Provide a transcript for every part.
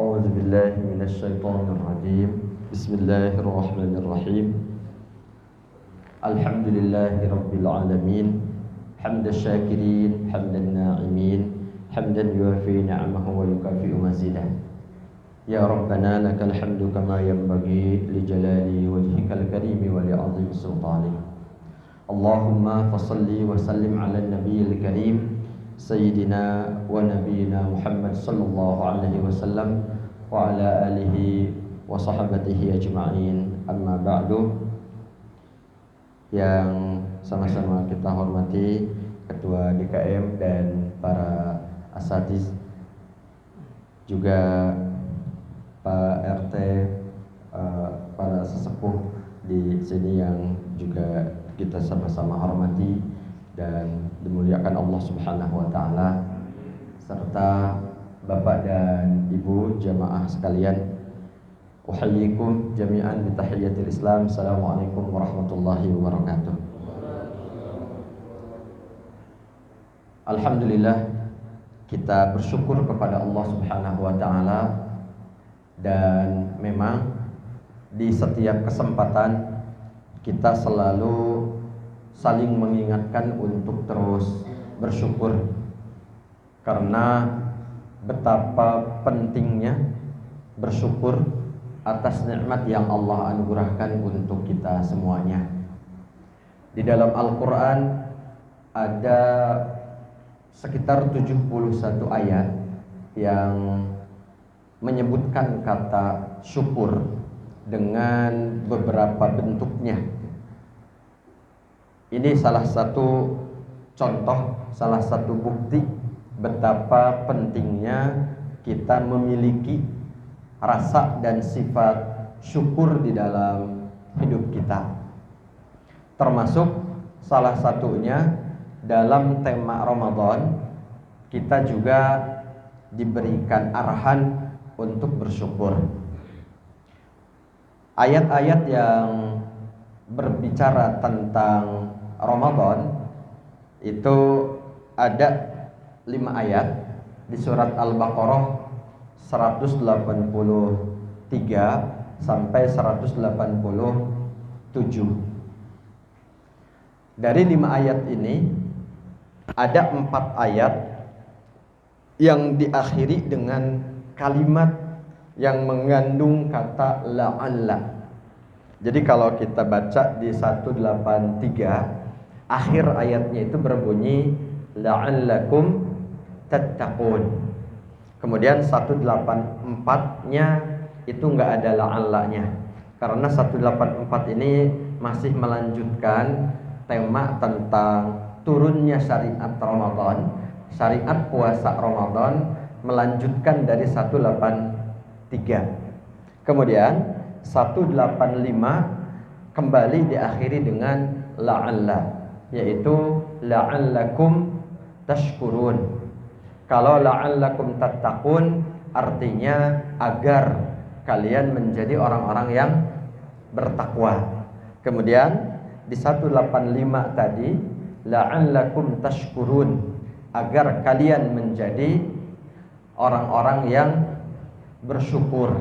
أعوذ بالله من الشيطان الرجيم بسم الله الرحمن الرحيم الحمد لله رب العالمين حمد الشاكرين حمد الناعمين حمدا يوافي نعمه ويكافئ مزيده يا ربنا لك الحمد كما ينبغي لجلال وجهك الكريم ولعظيم سلطانك اللهم فصل وسلم على النبي الكريم سيدنا ونبينا محمد صلى الله عليه وسلم وعلى آله وصحبه أجمعين أما بعد. Yang sama-sama kita hormati Ketua DKM dan para asatiz, juga Pak RT, para sesepuh di sini yang juga kita sama-sama hormati dan dimuliakan Allah Subhanahu wa taala, serta Bapak dan Ibu jamaah sekalian. Uhayyikum jami'an bi tahiyyatil Islam. Assalamualaikum warahmatullahi wabarakatuh. Alhamdulillah, kita bersyukur kepada Allah Subhanahu wa taala, dan memang di setiap kesempatan kita selalu saling mengingatkan untuk terus bersyukur, karena betapa pentingnya bersyukur atas nikmat yang Allah anugerahkan untuk kita semuanya. Di dalam Al-Quran ada sekitar 71 ayat yang menyebutkan kata syukur dengan beberapa bentuknya. Ini salah satu contoh, salah satu bukti betapa pentingnya kita memiliki rasa dan sifat syukur di dalam hidup kita. Termasuk salah satunya dalam tema Ramadan, kita juga diberikan arahan untuk bersyukur. Ayat-ayat yang berbicara tentang Ramadan itu ada 5 ayat di surat Al-Baqarah 183 sampai 187. Dari 5 ayat ini ada 4 ayat yang diakhiri dengan kalimat yang mengandung kata la'alla. Jadi kalau kita baca di 183, akhir ayatnya itu berbunyi la'allakum tattaqun. Kemudian 184-nya itu enggak ada la'allanya, karena 184 ini masih melanjutkan tema tentang turunnya syariat Ramadan, syariat puasa Ramadan, melanjutkan dari 183. Kemudian 185 kembali diakhiri dengan la'alla, yaitu la'allakum tashkurun. Kalau la'allakum tattaqun artinya agar kalian menjadi orang-orang yang bertakwa. Kemudian di 185 tadi la'allakum tashkurun, agar kalian menjadi orang-orang yang bersyukur.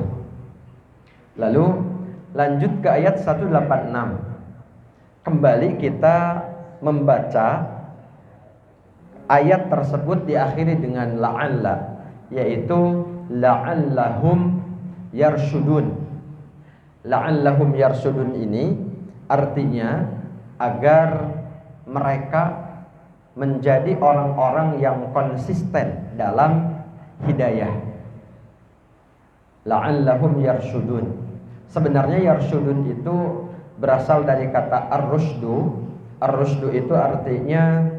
Lalu lanjut ke ayat 186. Kembali kita membaca ayat tersebut diakhiri dengan la'alla, yaitu la'allahum yarshudun. La'allahum yarshudun ini artinya agar mereka menjadi orang-orang yang konsisten dalam hidayah. La'allahum yarshudun. Sebenarnya yarshudun itu berasal dari kata ar-rusydu. Ar-rusydu itu artinya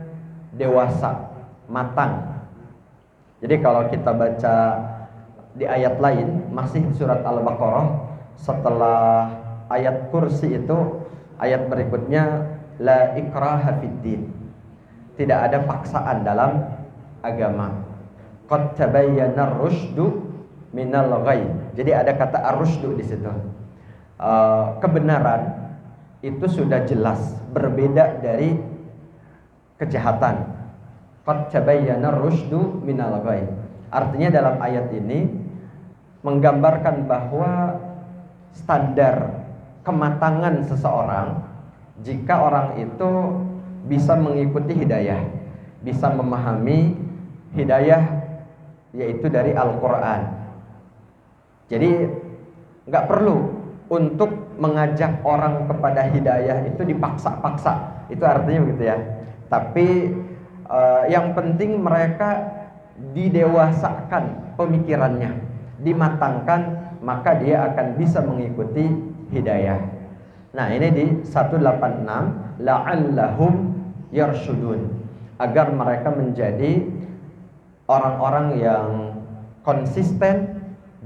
dewasa, matang. Jadi kalau kita baca di ayat lain, masih surat Al-Baqarah, setelah ayat kursi itu ayat berikutnya la ikraha fiddin. Tidak ada paksaan dalam agama. Qad tabayyana ar-rusydu minal ghayy. Jadi ada kata ar-rusydu di situ. Kebenaran itu sudah jelas berbeda dari kejahatan. Qad tabayyana ar-rusydu minal ghayy. Artinya dalam ayat ini menggambarkan bahwa standar kematangan seseorang jika orang itu bisa mengikuti hidayah, bisa memahami hidayah yaitu dari Al-Quran. Jadi nggak perlu untuk mengajak orang kepada hidayah itu dipaksa-paksa, itu artinya begitu ya. Tapi yang penting mereka didewasakan pemikirannya, dimatangkan, maka dia akan bisa mengikuti hidayah. Nah, ini di 186 la'allahum yarshudun, agar mereka menjadi orang-orang yang konsisten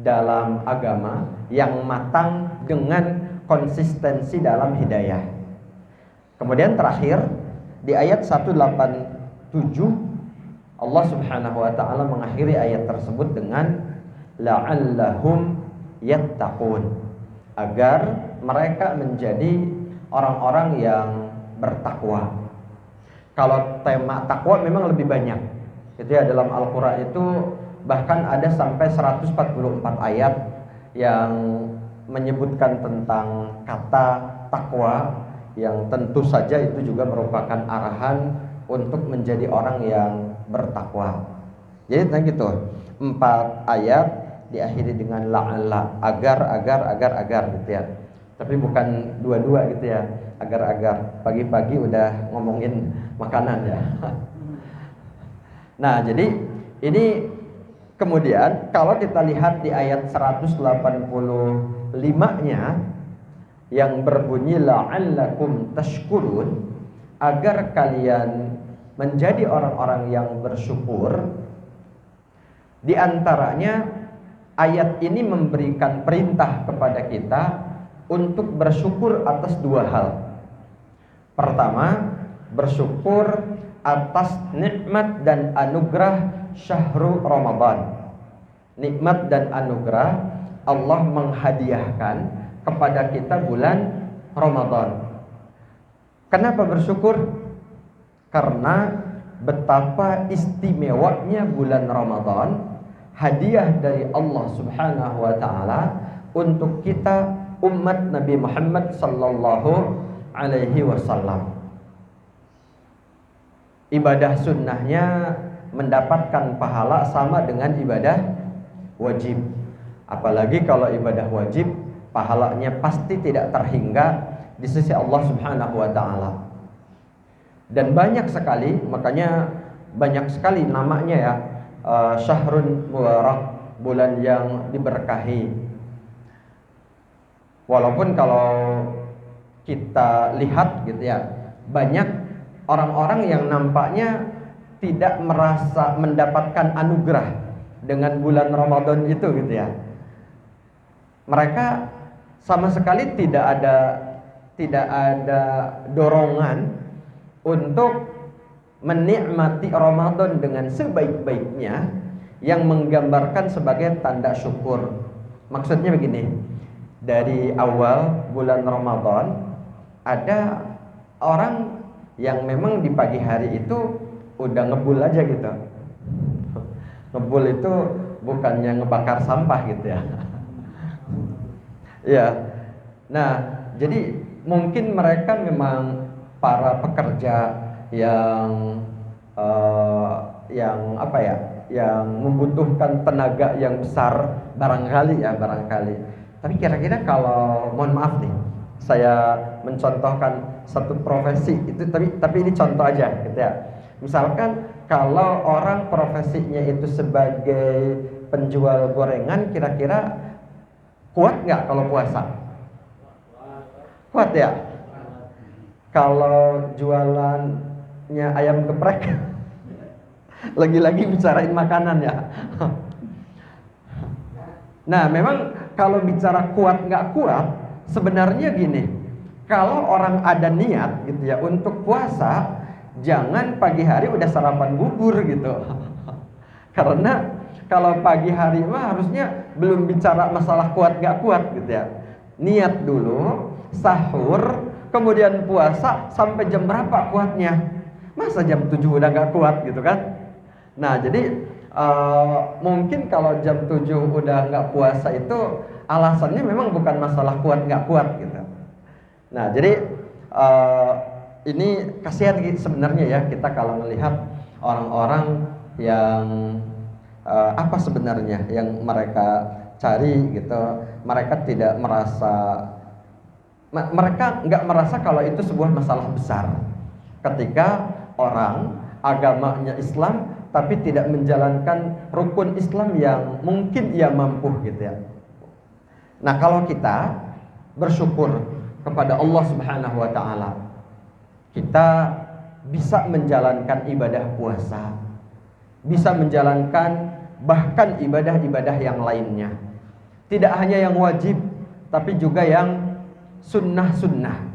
dalam agama, yang matang dengan konsistensi dalam hidayah. Kemudian terakhir di ayat 187 Allah Subhanahu wa taala mengakhiri ayat tersebut dengan la'allahum yattaqun, agar mereka menjadi orang-orang yang bertakwa. Kalau tema takwa memang lebih banyak. Gitu ya, dalam Al-Qur'an itu bahkan ada sampai 144 ayat yang menyebutkan tentang kata takwa, yang tentu saja itu juga merupakan arahan untuk menjadi orang yang bertakwa. Jadi tadi gitu, 4 ayat diakhiri dengan la'alla, agar gitu ya. Tapi bukan dua-dua gitu ya, agar. Pagi-pagi udah ngomongin makanan ya. Nah, jadi ini kemudian kalau kita lihat di ayat 185-nya yang berbunyi la'allakum tashkurun, agar kalian menjadi orang-orang yang bersyukur. Di antaranya ayat ini memberikan perintah kepada kita untuk bersyukur atas 2 hal. Pertama, bersyukur atas nikmat dan anugerah syahrul Ramadan. Nikmat dan anugerah Allah menghadiahkan kepada kita bulan Ramadan. Kenapa bersyukur? Karena betapa istimewanya bulan Ramadan, hadiah dari Allah Subhanahu wa taala untuk kita umat Nabi Muhammad sallallahu alaihi wasallam. Ibadah sunnahnya mendapatkan pahala sama dengan ibadah wajib. Apalagi kalau ibadah wajib, pahalanya pasti tidak terhingga di sisi Allah Subhanahu wa taala. Dan banyak sekali, makanya banyak sekali namanya ya, Syahrul Mubarak, bulan yang diberkahi. Walaupun kalau kita lihat gitu ya, banyak orang-orang yang nampaknya tidak merasa mendapatkan anugerah dengan bulan Ramadan itu gitu ya. Mereka sama sekali tidak ada dorongan untuk menikmati Ramadan dengan sebaik-baiknya, yang menggambarkan sebagai tanda syukur. Maksudnya begini, dari awal bulan Ramadan ada orang yang memang di pagi hari itu udah ngebul aja gitu. Ngebul itu bukannya ngebakar sampah gitu ya. Ya. Nah, jadi mungkin mereka memang para pekerja yang apa ya, yang membutuhkan tenaga yang besar barangkali. Tapi kira-kira kalau, mohon maaf nih, saya mencontohkan satu profesi itu, tapi ini contoh aja gitu ya. Misalkan kalau orang profesinya itu sebagai penjual gorengan, kira-kira kuat nggak kalau puasa? Kuat ya? Kalau jualannya ayam geprek, lagi-lagi bicarain makanan ya. Nah, memang kalau bicara kuat nggak kuat, sebenarnya gini, kalau orang ada niat gitu ya untuk puasa, jangan pagi hari udah sarapan bubur gitu. Karena kalau pagi hari mah harusnya belum bicara masalah kuat nggak kuat gitu ya. Niat dulu, sahur, kemudian puasa sampai jam berapa kuatnya? Masa jam 7 udah gak kuat gitu kan? Nah, jadi Mungkin kalau jam 7 udah nggak puasa itu alasannya memang bukan masalah kuat nggak kuat gitu. Nah, jadi ini kasihan sebenarnya ya kita kalau melihat orang-orang yang apa sebenarnya yang mereka cari gitu. Mereka tidak merasa, mereka nggak merasa kalau itu sebuah masalah besar. Ketika orang agamanya Islam tapi tidak menjalankan rukun Islam yang mungkin ia mampu gitu ya. Nah, kalau kita bersyukur kepada Allah Subhanahu wa taala, kita bisa menjalankan ibadah puasa, bisa menjalankan bahkan ibadah-ibadah yang lainnya. Tidak hanya yang wajib, tapi juga yang sunnah-sunnah.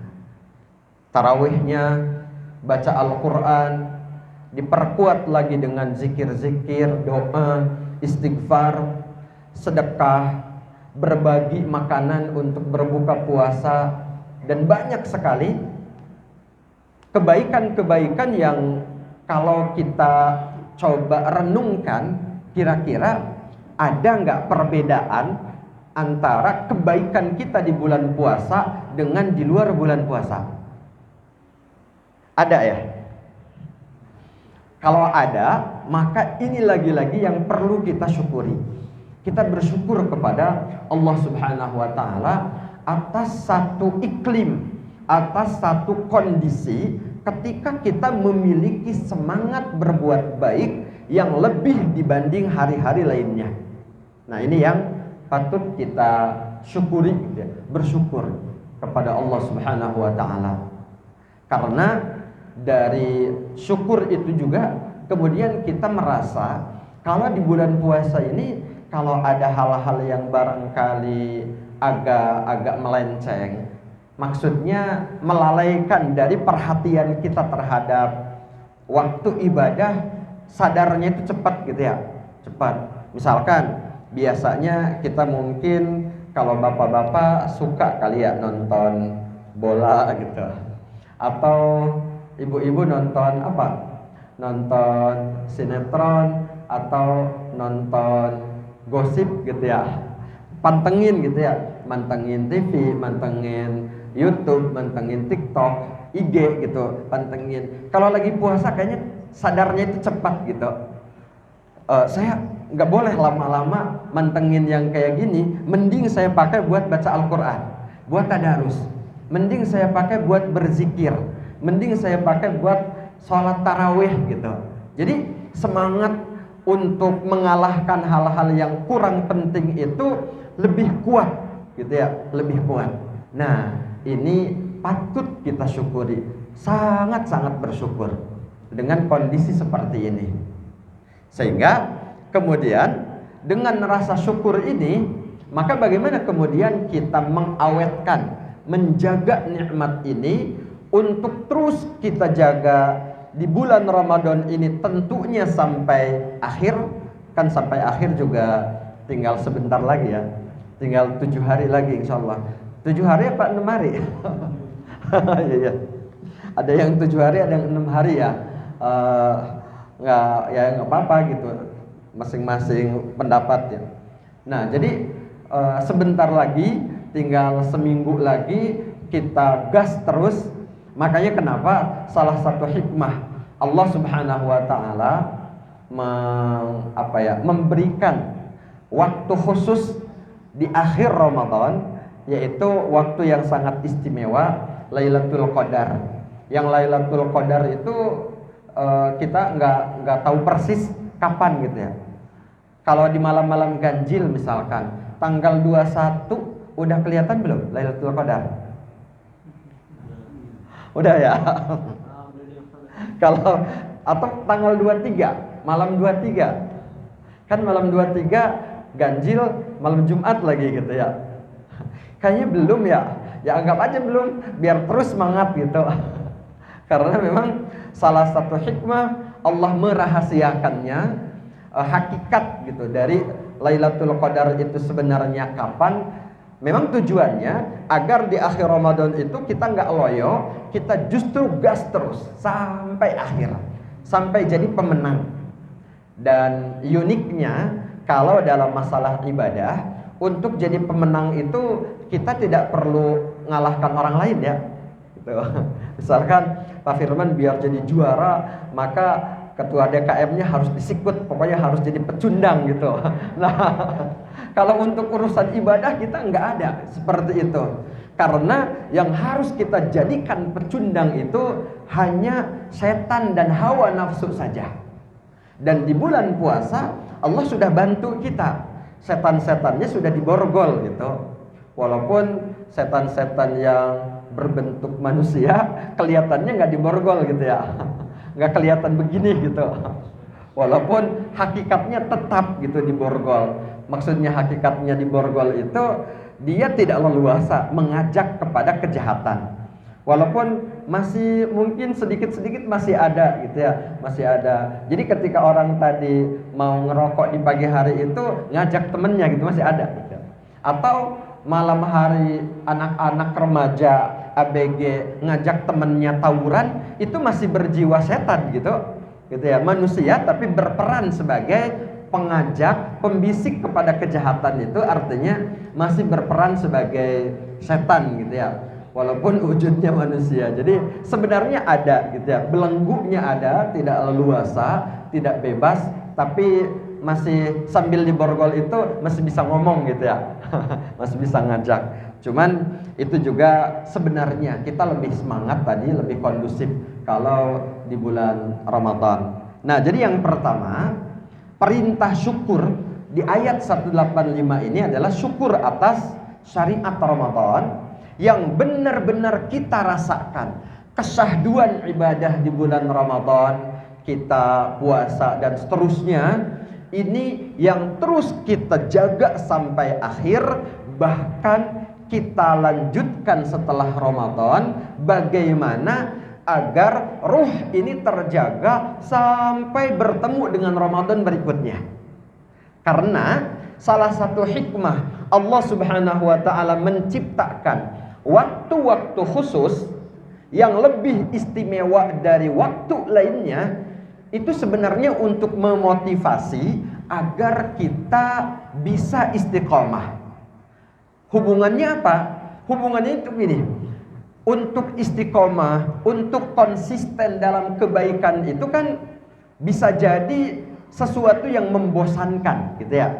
Tarawihnya, baca Al-Quran, diperkuat lagi dengan zikir-zikir, doa, istighfar, sedekah, berbagi makanan untuk berbuka puasa, dan banyak sekali kebaikan-kebaikan yang kalau kita coba renungkan, kira-kira ada nggak perbedaan antara kebaikan kita di bulan puasa dengan di luar bulan puasa? Ada ya? Kalau ada, maka ini lagi-lagi yang perlu kita syukuri. Kita bersyukur kepada Allah Subhanahu wa taala atas satu iklim, atas satu kondisi ketika kita memiliki semangat berbuat baik yang lebih dibanding hari-hari lainnya. Nah, ini yang patut kita syukuri, bersyukur kepada Allah Subhanahu wa taala. Karena dari syukur itu juga kemudian kita merasa kalau di bulan puasa ini kalau ada hal-hal yang barangkali agak melenceng, maksudnya melalaikan dari perhatian kita terhadap waktu ibadah, sadarnya itu cepat gitu ya, cepat. Misalkan biasanya kita mungkin kalau bapak-bapak suka kali ya nonton bola gitu, atau ibu-ibu nonton apa? Nonton sinetron atau nonton gosip gitu ya, pantengin gitu ya, mantengin TV, mantengin YouTube, mantengin TikTok, IG gitu, pantengin. Kalau lagi puasa kayaknya sadarnya itu cepat gitu. Saya nggak boleh lama-lama mantengin yang kayak gini. Mending saya pakai buat baca Al-Quran, buat tadarus. Mending saya pakai buat berzikir. Mending saya pakai buat sholat tarawih gitu. Jadi semangat untuk mengalahkan hal-hal yang kurang penting itu lebih kuat gitu ya, lebih kuat. Nah, ini patut kita syukuri, sangat-sangat bersyukur dengan kondisi seperti ini. Sehingga kemudian dengan rasa syukur ini, maka bagaimana kemudian kita mengawetkan, menjaga nikmat ini untuk terus kita jaga di bulan Ramadan ini, tentunya sampai akhir. Kan sampai akhir juga tinggal sebentar lagi ya, tinggal 7 hari lagi insya Allah. 7 hari apa 6 hari? Iya. Ada yang 7 hari, ada yang 6 hari ya. Nggak apa-apa gitu, masing-masing pendapat ya. Nah, jadi sebentar lagi, tinggal seminggu lagi kita gas terus. Makanya kenapa salah satu hikmah Allah Subhanahu wa taala memberikan waktu khusus di akhir Ramadan, yaitu waktu yang sangat istimewa, Lailatul Qadar. Yang Lailatul Qadar itu kita nggak tahu persis kapan gitu ya. Kalau di malam-malam ganjil misalkan tanggal 21 udah kelihatan belum Lailatul Qadar? Udah ya. Kalau atau tanggal 23, malam 23. Kan malam 23 ganjil, malam Jumat lagi gitu ya. Kayaknya belum ya. Ya anggap aja belum, biar terus semangat gitu. Karena memang salah satu hikmah Allah merahasiakannya hakikat gitu dari Lailatul Qadar itu sebenarnya kapan. Memang tujuannya agar di akhir Ramadan itu kita nggak loyo, kita justru gas terus sampai akhir, sampai jadi pemenang. Dan uniknya kalau dalam masalah ibadah, untuk jadi pemenang itu kita tidak perlu ngalahkan orang lain ya. Gitu. Misalkan Pak Firman biar jadi juara, maka ketua DKM-nya harus disikut, pokoknya harus jadi pecundang gitu. Nah, kalau untuk urusan ibadah kita nggak ada seperti itu. Karena yang harus kita jadikan pecundang itu hanya setan dan hawa nafsu saja. Dan di bulan puasa Allah sudah bantu kita. Setan-setannya sudah diborgol gitu. Walaupun setan-setan yang berbentuk manusia kelihatannya nggak diborgol gitu ya. Nggak kelihatan begini gitu. Walaupun hakikatnya tetap gitu diborgol. Maksudnya hakikatnya diborgol itu dia tidak leluasa mengajak kepada kejahatan. Walaupun masih mungkin sedikit-sedikit masih ada gitu ya, masih ada. Jadi ketika orang tadi mau ngerokok di pagi hari itu ngajak temennya gitu masih ada gitu. Atau malam hari anak-anak remaja ABG ngajak temennya tawuran, itu masih berjiwa setan gitu ya, manusia tapi berperan sebagai pengajak, pembisik kepada kejahatan. Itu artinya masih berperan sebagai setan gitu ya, walaupun wujudnya manusia. Jadi sebenarnya ada gitu ya, belenggunya ada, tidak leluasa, tidak bebas, tapi masih sambil diborgol itu masih bisa ngomong gitu ya. Masih bisa ngajak. Cuman itu juga sebenarnya kita lebih semangat tadi, lebih kondusif kalau di bulan Ramadan. Nah, jadi yang pertama, perintah syukur di ayat 185 ini adalah syukur atas syariat Ramadan yang benar-benar kita rasakan. Kesyahduan ibadah di bulan Ramadan, kita puasa dan seterusnya, ini yang terus kita jaga sampai akhir. Bahkan kita lanjutkan setelah Ramadan, bagaimana agar ruh ini terjaga sampai bertemu dengan Ramadan berikutnya. Karena salah satu hikmah Allah Subhanahu wa taala menciptakan waktu-waktu khusus yang lebih istimewa dari waktu lainnya, itu sebenarnya untuk memotivasi agar kita bisa istiqomah. Hubungannya apa? Hubungannya itu gini. Untuk istiqomah, untuk konsisten dalam kebaikan itu kan bisa jadi sesuatu yang membosankan gitu ya.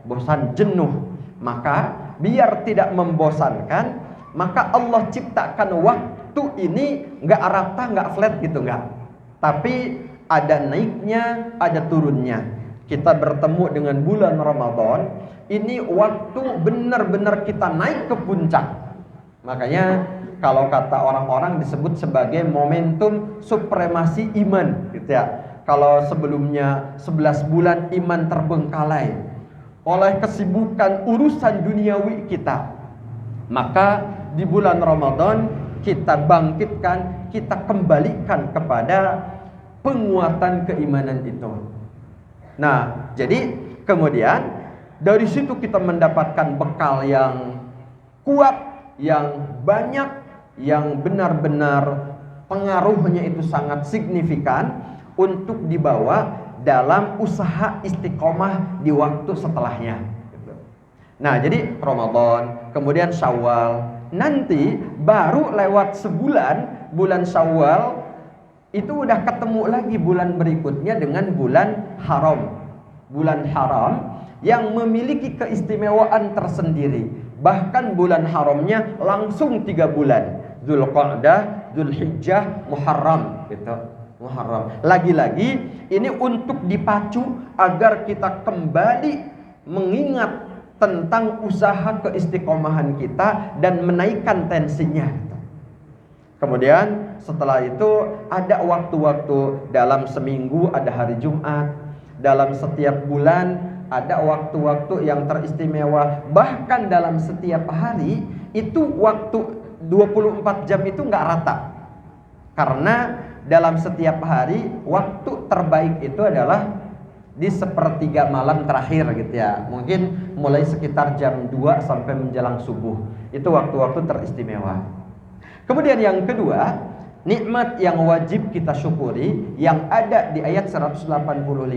Bosan, jenuh. Maka biar tidak membosankan, maka Allah ciptakan waktu ini nggak rata, nggak flat gitu, nggak. Tapi ada naiknya, ada turunnya. Kita bertemu dengan bulan Ramadan, ini waktu benar-benar kita naik ke puncak. Makanya kalau kata orang-orang disebut sebagai momentum supremasi iman gitu ya. Kalau sebelumnya 11 bulan iman terbengkalai oleh kesibukan urusan duniawi kita, maka di bulan Ramadan kita bangkitkan, kita kembalikan kepada penguatan keimanan itu. Nah, jadi kemudian dari situ kita mendapatkan bekal yang kuat, yang banyak, yang benar-benar pengaruhnya itu sangat signifikan untuk dibawa dalam usaha istiqomah di waktu setelahnya. Nah, jadi Ramadan, kemudian Syawal, nanti baru lewat sebulan, bulan Syawal, itu udah ketemu lagi bulan berikutnya dengan bulan haram. Bulan haram yang memiliki keistimewaan tersendiri. Bahkan bulan haramnya langsung 3 bulan. Dzulqa'dah, Dzulhijjah, Muharram gitu. Muharram. Lagi-lagi ini untuk dipacu agar kita kembali mengingat tentang usaha keistiqomahan kita dan menaikkan tensinya. Kemudian setelah itu ada waktu-waktu, dalam seminggu ada hari Jumat, dalam setiap bulan ada waktu-waktu yang teristimewa. Bahkan dalam setiap hari itu waktu 24 jam itu nggak rata. Karena dalam setiap hari waktu terbaik itu adalah di sepertiga malam terakhir gitu ya. Mungkin mulai sekitar jam 2 sampai menjelang subuh. Itu waktu-waktu teristimewa. Kemudian yang kedua, nikmat yang wajib kita syukuri yang ada di ayat 185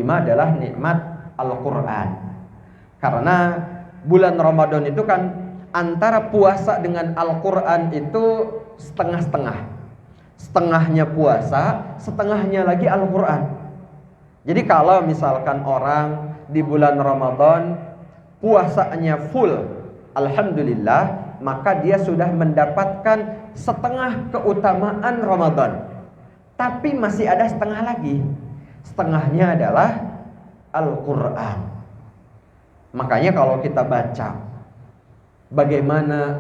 adalah nikmat Al-Quran. Karena bulan Ramadan itu kan antara puasa dengan Al-Quran itu setengah-setengah. Setengahnya puasa, setengahnya lagi Al-Quran. Jadi kalau misalkan orang di bulan Ramadan puasanya full, alhamdulillah, maka dia sudah mendapatkan setengah keutamaan Ramadan. Tapi masih ada setengah lagi. Setengahnya adalah Al-Quran. Makanya kalau kita baca bagaimana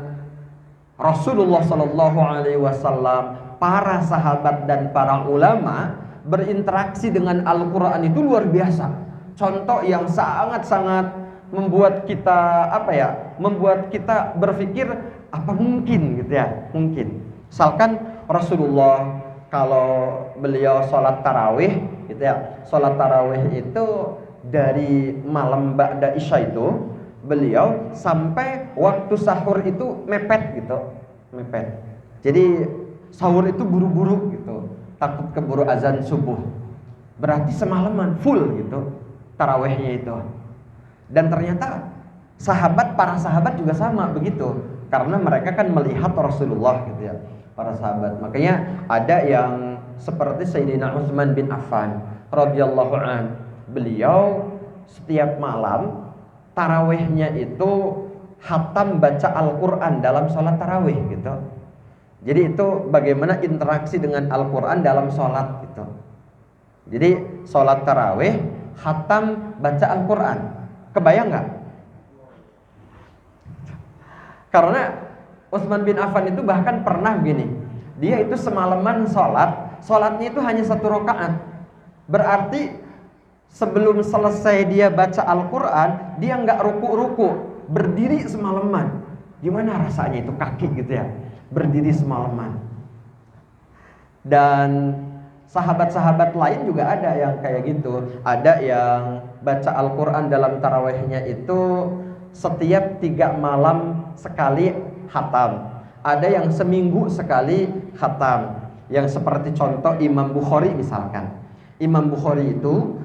Rasulullah SAW, para sahabat dan para ulama berinteraksi dengan Al-Quran itu luar biasa. Contoh yang sangat-sangat membuat kita membuat kita berpikir apa mungkin gitu ya, mungkin. Misalkan Rasulullah kalau beliau sholat tarawih gitu ya, sholat tarawih itu dari malam ba'da isya itu beliau sampai waktu sahur itu mepet gitu, mepet. Jadi sahur itu buru-buru gitu, takut keburu azan subuh. Berarti semalaman full gitu tarawihnya itu. Dan ternyata para sahabat juga sama begitu, karena mereka kan melihat Rasulullah gitu ya, para sahabat. Makanya ada yang seperti Sayyidina Utsman bin Affan radhiyallahu an, beliau setiap malam tarawihnya itu khatam baca Al-Quran dalam sholat tarawih gitu. Jadi itu bagaimana interaksi dengan Al-Quran dalam sholat gitu. Jadi sholat tarawih khatam baca Al-Quran. Kebayang nggak? Karena Utsman bin Affan itu bahkan pernah gini, dia itu semalaman sholatnya itu hanya 1 rakaat. Berarti sebelum selesai dia baca Al-Quran, dia nggak ruku-ruku, berdiri semalaman. Gimana rasanya itu kaki gitu ya, berdiri semalaman. Dan sahabat-sahabat lain juga ada yang kayak gitu. Ada yang baca Al-Quran dalam tarawihnya itu setiap 3 malam sekali khatam. Ada yang seminggu sekali khatam. Yang seperti contoh Imam Bukhari misalkan. Imam Bukhari itu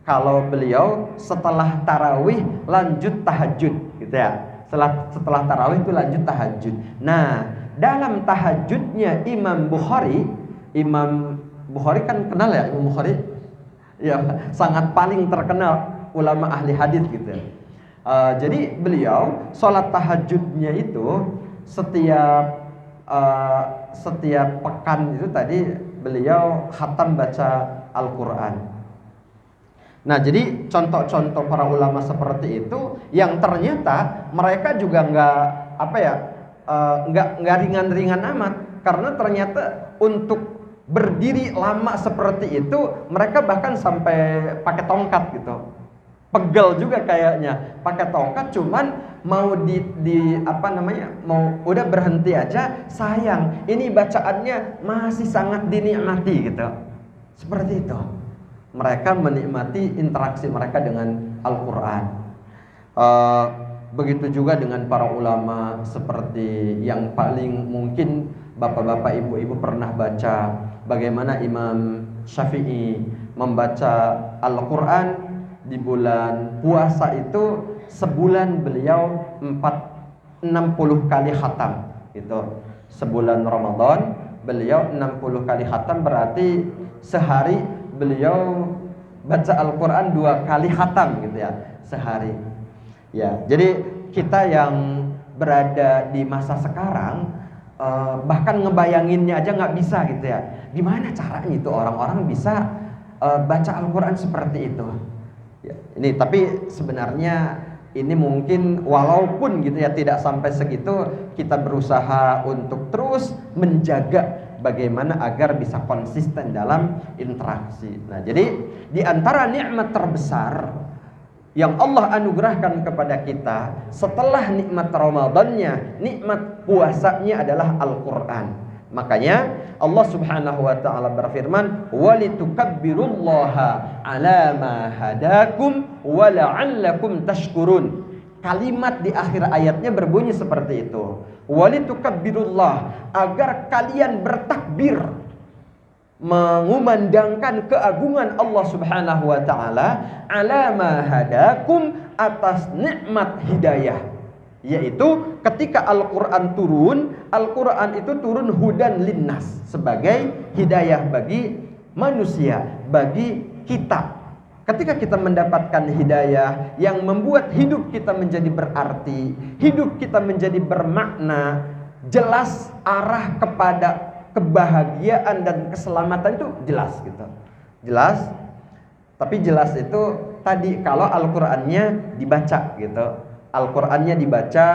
kalau beliau setelah tarawih lanjut tahajud gitu ya. Setelah tarawih itu lanjut tahajud. Nah, dalam tahajudnya Imam Bukhari kan kenal ya Imam Bukhari? Ya, sangat paling terkenal ulama ahli hadis gitu ya. Jadi beliau sholat tahajudnya itu setiap pekan itu tadi beliau khatam baca Al-Quran. Nah, jadi contoh-contoh para ulama seperti itu yang ternyata mereka juga nggak ringan-ringan amat, karena ternyata untuk berdiri lama seperti itu mereka bahkan sampai pakai tongkat gitu. Pegel juga kayaknya pakai tongkat, cuman mau mau udah berhenti aja, sayang ini bacaannya masih sangat dinikmati gitu. Seperti itu mereka menikmati interaksi mereka dengan Al-Quran. Begitu juga dengan para ulama seperti yang paling mungkin bapak-bapak, ibu-ibu pernah baca bagaimana Imam Syafi'i membaca Al-Quran di bulan puasa itu sebulan beliau 60 kali khatam gitu. Sebulan Ramadan beliau 60 kali khatam, berarti sehari beliau baca Al-Quran 2 kali khatam gitu ya, sehari. Ya, jadi kita yang berada di masa sekarang bahkan ngebayanginnya aja nggak bisa gitu ya. Gimana caranya itu orang-orang bisa baca Al-Quran seperti itu? Ya, ini tapi sebenarnya ini mungkin walaupun gitu ya tidak sampai segitu, kita berusaha untuk terus menjaga bagaimana agar bisa konsisten dalam interaksi. Nah, jadi di antara nikmat terbesar yang Allah anugerahkan kepada kita setelah nikmat Ramadannya, nikmat puasanya adalah Al-Quran. Makanya Allah Subhanahu wa taala berfirman, "Walitukabbirullaha 'ala ma hadakum wa la'allakum tashkurun." Kalimat di akhir ayatnya berbunyi seperti itu. Walitukabbilullah, agar kalian bertakbir mengumandangkan keagungan Allah Subhanahu wa taala, ala ma hadakum, atas nikmat hidayah. Yaitu ketika Al-Qur'an turun, Al-Qur'an itu turun hudan linnas, sebagai hidayah bagi manusia, bagi kita. Ketika kita mendapatkan hidayah yang membuat hidup kita menjadi berarti, hidup kita menjadi bermakna, jelas arah kepada kebahagiaan dan keselamatan itu jelas gitu. Jelas. Tapi jelas itu tadi kalau Al-Qur'annya dibaca gitu. Al-Qur'annya dibaca,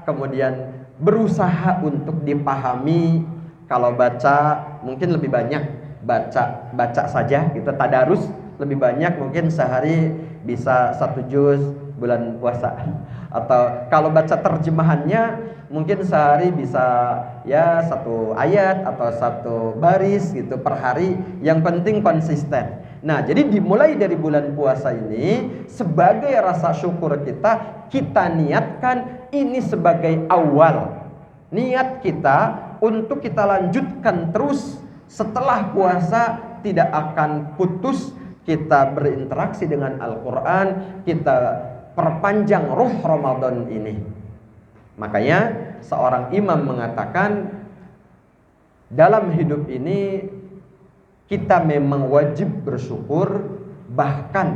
kemudian berusaha untuk dipahami. Kalau baca mungkin lebih banyak baca saja gitu, tadarus lebih banyak, mungkin sehari bisa 1 juz bulan puasa. Atau kalau baca terjemahannya mungkin sehari bisa ya 1 ayat atau 1 baris gitu per hari. Yang penting konsisten. Nah, jadi dimulai dari bulan puasa ini sebagai rasa syukur kita niatkan ini sebagai awal. Niat kita untuk kita lanjutkan terus setelah puasa, tidak akan putus kita berinteraksi dengan Al-Quran, kita perpanjang ruh Ramadan ini. Makanya seorang imam mengatakan, dalam hidup ini kita memang wajib bersyukur. Bahkan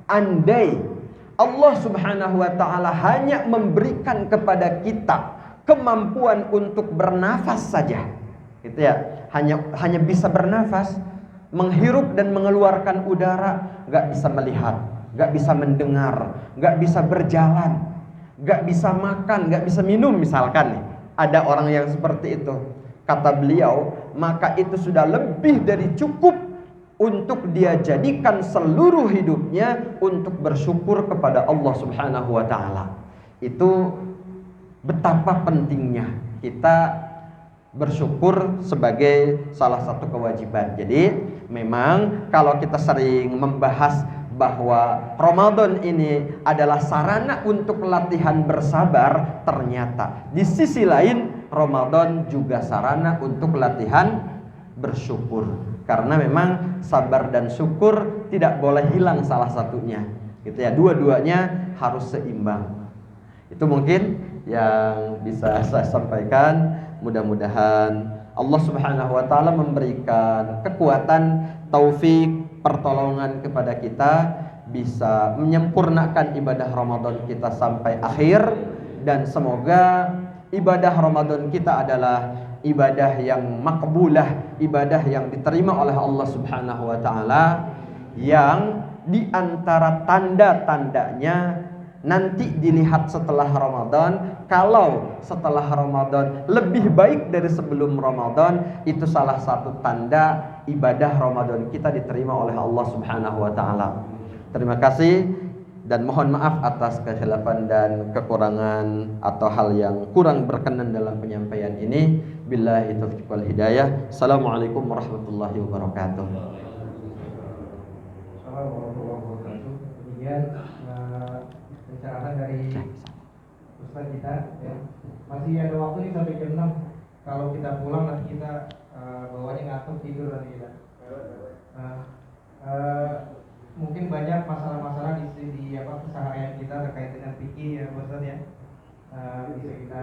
andai Allah Subhanahu wa ta'ala hanya memberikan kepada kita kemampuan untuk bernafas saja, gitu ya, hanya bisa bernafas, menghirup dan mengeluarkan udara, gak bisa melihat, gak bisa mendengar, gak bisa berjalan, gak bisa makan, gak bisa minum misalkan nih. Ada orang yang seperti itu. Kata beliau, maka itu sudah lebih dari cukup untuk dia jadikan seluruh hidupnya untuk bersyukur kepada Allah Subhanahu wa ta'ala. Itu betapa pentingnya kita bersyukur sebagai salah satu kewajiban. Jadi memang kalau kita sering membahas bahwa Ramadan ini adalah sarana untuk latihan bersabar, ternyata di sisi lain Ramadan juga sarana untuk latihan bersyukur. Karena memang sabar dan syukur tidak boleh hilang salah satunya, gitu ya. Dua-duanya harus seimbang. Itu mungkin yang bisa saya sampaikan. Mudah-mudahan Allah Subhanahu wa ta'ala memberikan kekuatan, taufik, pertolongan kepada kita, bisa menyempurnakan ibadah Ramadan kita sampai akhir. Dan semoga ibadah Ramadan kita adalah ibadah yang makbulah, ibadah yang diterima oleh Allah Subhanahu wa ta'ala, yang diantara tanda-tandanya nanti dilihat setelah Ramadan. Kalau setelah Ramadan lebih baik dari sebelum Ramadan, itu salah satu tanda ibadah Ramadan kita diterima oleh Allah Subhanahu wa ta'ala. Terima kasih dan mohon maaf atas kehilafan dan kekurangan atau hal yang kurang berkenan dalam penyampaian ini. Billahi taufiq wal hidayah. Assalamualaikum warahmatullahi wabarakatuh. Assalamualaikum warahmatullahi wabarakatuh. Kemudian pencerahan dari Ustaz kita ya. Masih ada waktu nih sampai jam 6. Kalau kita pulang nanti kita bawanya ngantuk, tidur nanti kita. Mungkin banyak masalah-masalah di keseharian kita terkait dengan fikih ya Ustaz ya. Bisa kita